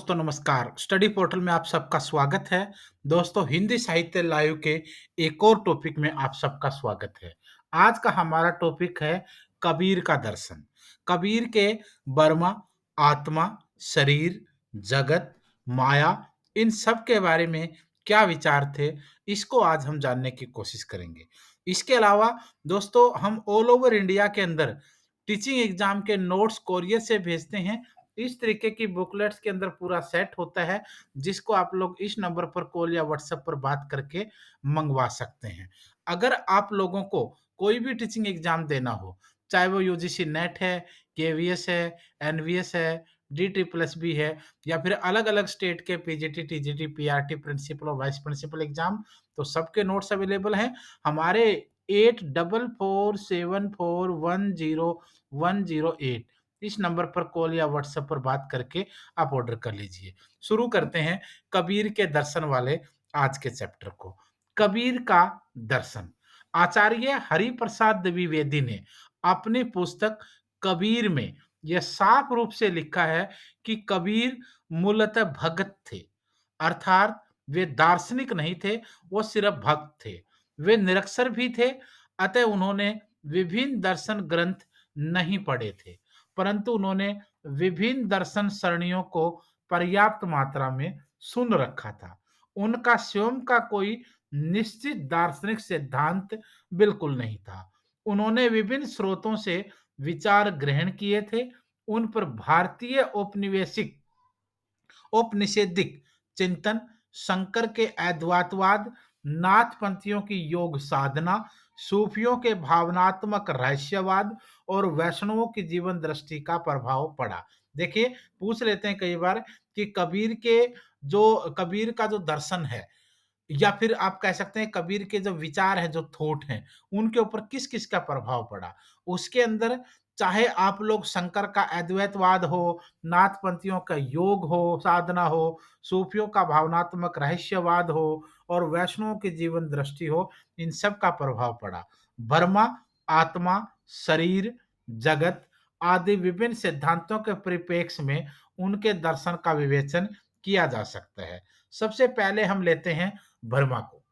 दोस्तों नमस्कार। Study portal में आप सबका स्वागत है। दोस्तों हिंदी साहित्य लाइव के एक और टॉपिक में आप सबका स्वागत है। आज का हमारा टॉपिक है कबीर का दर्शन। कबीर के वर्मा, आत्मा, शरीर, जगत, माया इन सब के बारे में क्या विचार थे, इसको आज हम जानने की कोशिश करेंगे। इसके अलावा दोस्तों हम ऑल ओवर इंडिया के अंदर टीचिंग एग्जाम के नोट्स कोरियर से भेजते हैं। इस तरीके की बुकलेट्स के अंदर पूरा सेट होता है, जिसको आप लोग इस नंबर पर कॉल या व्हाट्सएप पर बात करके मंगवा सकते हैं। अगर आप लोगों को कोई भी टीचिंग एग्जाम देना हो, चाहे वो यूजीसी नेट है, केवीएस है, एनवीएस है, डी ट्रिपल एस बी है, या फिर अलग अलग स्टेट के पीजीटी, टीजीटी, पीआरटी, प्रिंसिपल और वाइस प्रिंसिपल एग्जाम, तो सबके नोट्स अवेलेबल हैं हमारे 8444101008 इस नंबर पर कॉल या व्हाट्सएप पर बात करके आप ऑर्डर कर लीजिए। शुरू करते हैं कबीर के दर्शन वाले आज के चैप्टर को। कबीर का दर्शन। आचार्य हरिप्रसाद द्विवेदी ने अपनी पुस्तक कबीर में यह साफ रूप से लिखा है कि कबीर मूलतः भगत थे, अर्थात वे दार्शनिक नहीं थे, वो सिर्फ भक्त थे। वे निरक्षर भी थे, अतः उन्होंने विभिन्न दर्शन ग्रंथ नहीं पढ़े थे, परंतु उन्होंने विभिन्न दर्शन सरणियों को पर्याप्त मात्रा में सुन रखा था। उनका स्वयं का कोई निश्चित दार्शनिक सिद्धांत बिल्कुल नहीं था। उन्होंने विभिन्न स्रोतों से विचार ग्रहण किए थे। उन पर भारतीय औपनिवेशिक औपनिषेधिक चिंतन, शंकर के अद्वैतवाद, नाथपंथियों की योग साधना, सूफियों के भावनात्मक रहस्यवाद और वैष्णवों की जीवन दृष्टि का प्रभाव पड़ा। देखिए, पूछ लेते हैं कई बार कि कबीर का जो दर्शन है, या फिर आप कह सकते हैं कबीर के जो विचार हैं, जो थॉट हैं, उनके ऊपर किस-किस का प्रभाव पड़ा। उसके अंदर चाहे आप लोग शंकर का अद्वैतवाद हो, नाथपंथियों का योग हो, साधना हो, सूफियों का भावनात्मक रहस्यवाद हो और वैष्णवों की जीवन दृष्टि हो, इन सब का प्रभाव पड़ा। ब्रह्मा, आत्मा, शरीर, जगत आदि विभिन्न सिद्धांतों के परिप्रेक्ष्य में उनके दर्शन का विवेचन किया जा सकता है। सबसे पहले हम लेते हैं वर्मा को।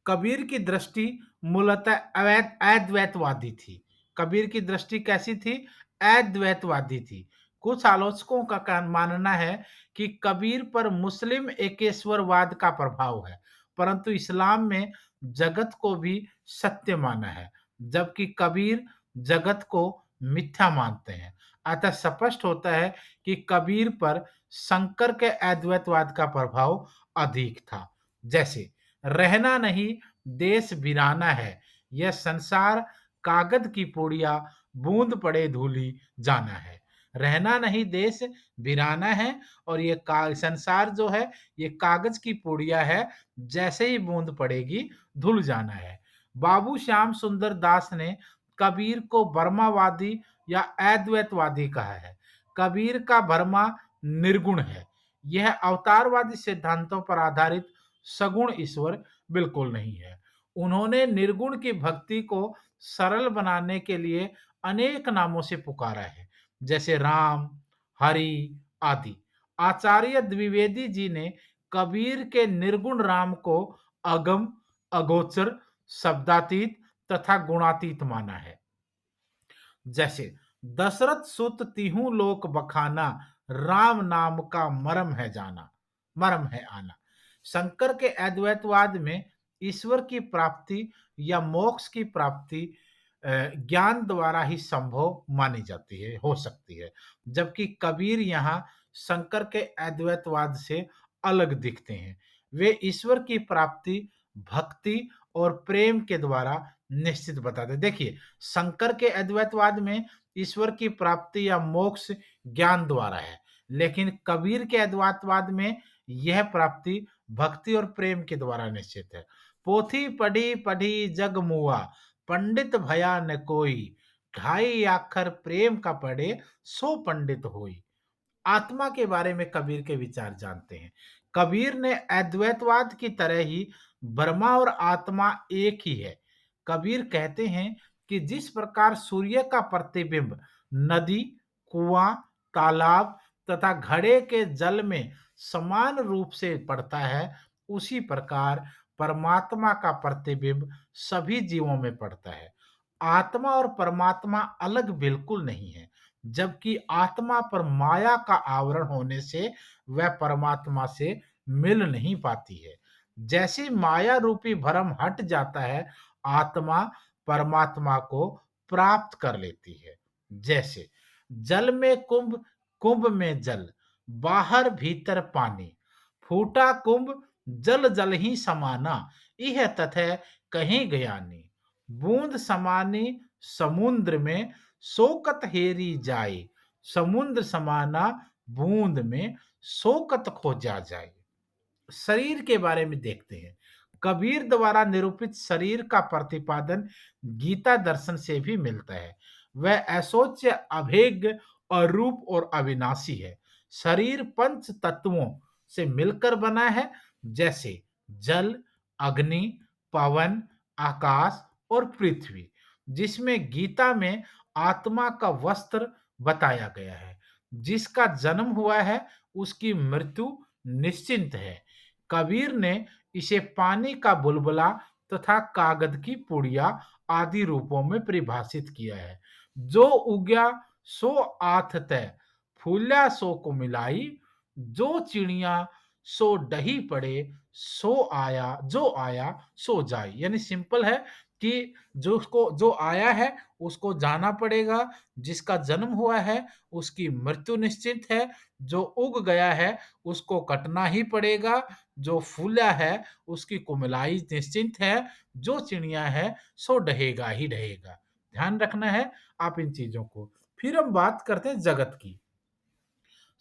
कबीर की दृष्टि मूलतः अद्वैतवादी थी। कबीर की दृष्टि कैसी थी? अद्वैतवादी थी। कुछ आलोचकों का मानना है कि कबीर पर मुस्लिम एकेश्वरवाद का प्रभाव है, परंतु इस्लाम में जगत को भी सत्य माना है, जबकि कबीर जगत को मिथ्या मानते हैं। अतः स्पष्ट होता है कि कबीर पर शंकर के अद्वैतवाद का प्रभाव अधिक था। जैसे रहना नहीं देश वीराना है, यह संसार कागज की पुड़िया, बूंद पड़े धूली जाना है। रहना नहीं देश वीराना है, और ये संसार जो है ये कागज की पुड़िया है, जैसे ही बूंद पड़ेगी धुल जाना है। बाबू श्याम सुंदर दास ने कबीर को ब्रह्मवादी या अद्वैतवादी कहा है। कबीर का ब्रह्मा निर्गुण है। यह अवतारवादी सिद्धांतों पर आधारित सगुण ईश्वर बिल्कुल नहीं है। उन्होंने निर्गुण की भक्ति को सरल बनाने के लिए अनेक नामों से पुकारा है, जैसे राम, हरि आदि। आचार्य द्विवेदी जी ने कबीर के निर्गुण राम को अगम, अगोचर, शब्दातीत तथा गुणातीत माना है। जैसे दशरथ सुत तिहु लोक बखाना, राम नाम का मरम है जाना, मरम है आना। शंकर के अद्वैतवाद में ईश्वर की प्राप्ति या मोक्ष की प्राप्ति ज्ञान द्वारा ही संभव मानी जाती है, हो सकती है, जबकि कबीर यहाँ शंकर के अद्वैतवाद से अलग दिखते हैं। वे ईश्वर की प्राप्ति भक्ति और प्रेम के द्वारा निश्चित बताते हैं। देखिए, शंकर के अद्वैतवाद में ईश्वर की प्राप्ति या मोक्ष ज्ञान द्वारा है, लेकिन कबीर के अद्वैतवाद में यह प्राप्ति भक्ति और प्रेम के द्वारा निश्चित है। पोथी पढ़ी पढ़ी जग मुआ, पंडित भया न कोई, ढाई आखर प्रेम का पढ़े सो पंडित होई। आत्मा के बारे में कबीर के विचार जानते हैं। कबीर ने अद्वैतवाद की तरह ही ब्रह्मा और आत्मा एक ही है। कबीर कहते हैं कि जिस प्रकार सूर्य का प्रतिबिंब नदी, कुआं, तालाब तथा घड़े के जल में समान रूप से पड़ता है, उसी प्रकार परमात्मा का प्रतिबिंब सभी जीवों में पड़ता है। आत्मा और परमात्मा अलग बिल्कुल नहीं है, जबकि आत्मा पर माया का आवरण होने से वह परमात्मा से मिल नहीं पाती है। जैसे माया रूपी भ्रम हट जाता है, आत्मा परमात्मा को प्राप्त कर लेती है। जैसे जल में कुंभ, कुंभ में जल, बाहर भीतर पानी, फूटा कुंभ, जल जल ही समाना, इह तथै कहीं गयानी। बूंद समानी समुद्र में, सोकत हेरी जाए, समुद्र समाना बूंद में, सोकत खोजा जाए। शरीर के बारे में देखते हैं। कबीर द्वारा निरूपित शरीर का प्रतिपादन गीता दर्शन से भी मिलता है। वह अशोच्य, अभेद्य, अरूप और अविनाशी है। शरीर पंच तत्वों से मिलकर बना है, जैसे जल, अग्नि, पवन, आकाश और पृथ्वी, जिसमें गीता में आत्मा का वस्त्र बताया गया है। जिसका जन्म हुआ है, उसकी मृत्यु निश्चिंत है। कबीर ने इसे पानी का बुलबुला तथा कागज की पुड़िया आदि रूपों में परिभाषित किया है। जो उग्या सो आथ तय, फूल्या सो को मिलाई, जो चिड़िया सो डही पड़े, जो आया सो जाए। यानी सिंपल है कि जो आया है उसको जाना पड़ेगा, जिसका जन्म हुआ है उसकी मृत्यु निश्चित है, जो उग गया है उसको कटना ही पड़ेगा, जो फूला है उसकी कुमिलाई निश्चिंत है, जो चिड़िया है सो डहेगा ही डहेगा। ध्यान रखना है आप इन चीजों को। फिर हम बात करते हैं जगत की।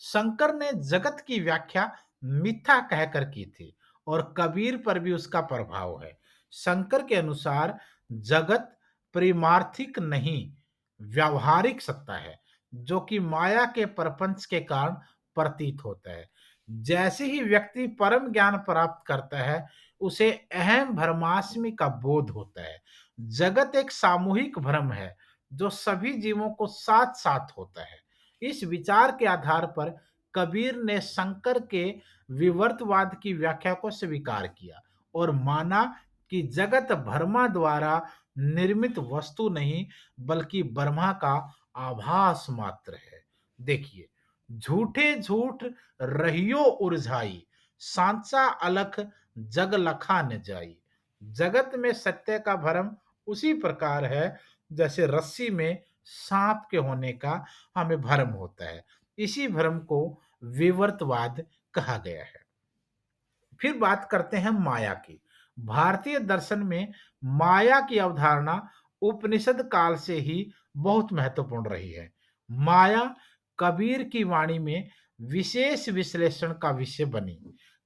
शंकर ने जगत की व्याख्या मिथ्या कहकर की थी और कबीर पर भी उसका प्रभाव है। शंकर के अनुसार जगत परिमार्थिक नहीं, व्यावहारिक सत्ता है, जो कि माया के प्रपंच के कारण प्रतीत होता है। जैसे ही व्यक्ति परम ज्ञान प्राप्त करता है, उसे अहम भ्रमास्मि का बोध होता है। जगत एक सामूहिक भ्रम है, जो सभी जीवों को साथ साथ होता है। इस विचार के आधार पर कबीर ने शंकर के विवर्तवाद की व्याख्या को स्वीकार किया और माना कि जगत ब्रह्मा द्वारा निर्मित वस्तु नहीं, बल्कि ब्रह्मा का आभास मात्र है। देखिए, झूठे झूठ रहियो उरझाई, सांचा अलख जग लखा न जाई। जगत में सत्य का भ्रम उसी प्रकार है जैसे रस्सी में सांप के होने का हमें भ्रम होता है। इसी भ्रम को विवर्तवाद कहा गया है। फिर बात करते हैं माया की। भारतीय दर्शन में माया की अवधारणा उपनिषद काल से ही बहुत महत्वपूर्ण रही है। माया कबीर की वाणी में विशेष विश्लेषण का विषय बनी।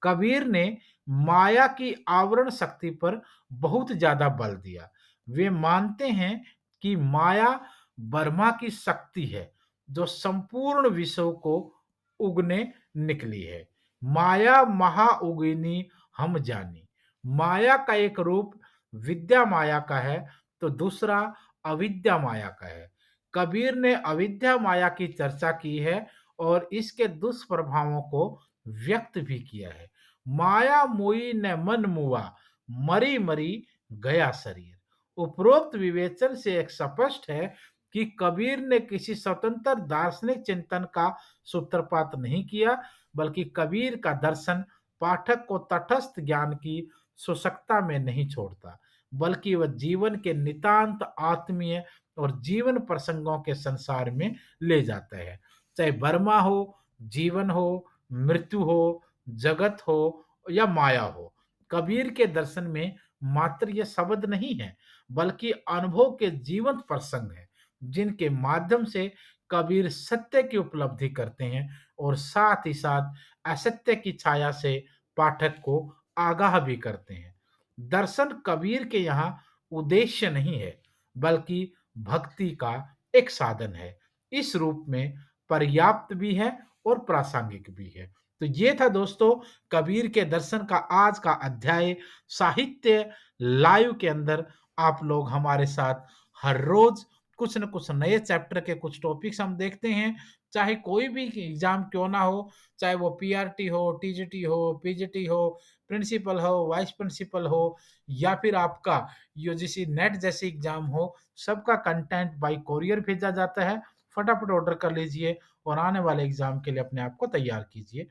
कबीर ने माया की आवरण शक्ति पर बहुत ज्यादा बल दिया। वे मानते हैं कि माया ब्रह्मा की शक्ति है, जो संपूर्ण विश्व को उगने निकली है। माया महा उगिनी हम जानी। माया का एक रूप विद्या माया का है, तो दूसरा अविद्या माया का है। कबीर ने अविद्या माया की चर्चा की है और इसके दुष्प्रभावों को व्यक्त भी किया है। माया मोई न मन मुआ, मरी मरी गया शरीर। उपरोक्त विवेचन से एक स्पष्ट है कि कबीर ने किसी स्वतंत्र दार्शनिक चिंतन का सूत्रपात नहीं किया, बल्कि कबीर का दर्शन पाठक को तटस्थ ज्ञान की सुषकता में नहीं छोड़ता, बल्कि वह जीवन के नितांत आत्मीय और जीवन प्रसंगों के संसार में ले जाता है। चाहे वर्मा हो, जीवन हो, मृत्यु हो, जगत हो या माया हो, कबीर के दर्शन में मात्र ये शब्द नहीं है, बल्कि अनुभव के जीवंत प्रसंग है, जिनके माध्यम से कबीर सत्य की उपलब्धि करते हैं और साथ ही साथ असत्य की छाया से पाठक को आगाह भी करते हैं। दर्शन कबीर के यहाँ उद्देश्य नहीं है, बल्कि भक्ति का एक साधन है। इस रूप में पर्याप्त भी है और प्रासंगिक भी है। तो ये था दोस्तों कबीर के दर्शन का आज का अध्याय। साहित्य लाइव के अंदर आप लोग हमारे साथ हर रोज कुछ न कुछ नए चैप्टर के कुछ टॉपिक्स हम देखते हैं, चाहे कोई भी एग्ज़ाम क्यों ना हो, चाहे वो पीआरटी हो, टीजीटी हो, पीजीटी हो, प्रिंसिपल हो, वाइस प्रिंसिपल हो या फिर आपका यूजीसी नेट जैसे एग्ज़ाम हो, सबका कंटेंट बाय कोरियर भेजा जाता है। फटाफट ऑर्डर कर लीजिए और आने वाले एग्ज़ाम के लिए अपने आप को तैयार कीजिए।